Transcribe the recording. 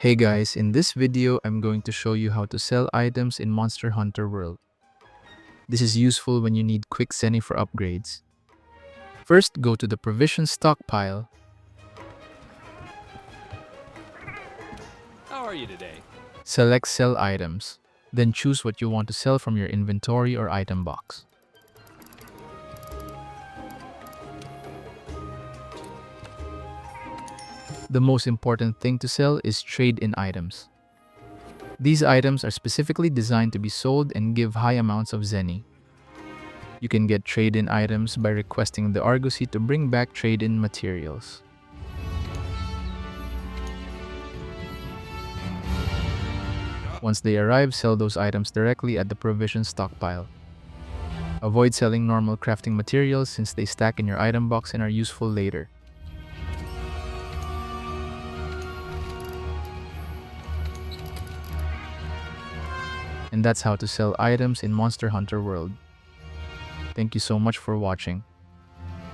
Hey guys, in this video, I'm going to show you how to sell items in Monster Hunter World. This is useful when you need quick Zenny for upgrades. First, go to the provision stockpile. How are you today? Select Sell Items. Then choose what you want to sell from your inventory or item box. The most important thing to sell is trade-in items. These items are specifically designed to be sold and give high amounts of Zenny. You can get trade-in items by requesting the Argosy to bring back trade-in materials. Once they arrive, sell those items directly at the provision stockpile. Avoid selling normal crafting materials since they stack in your item box and are useful later. And that's how to sell items in Monster Hunter World. Thank you so much for watching.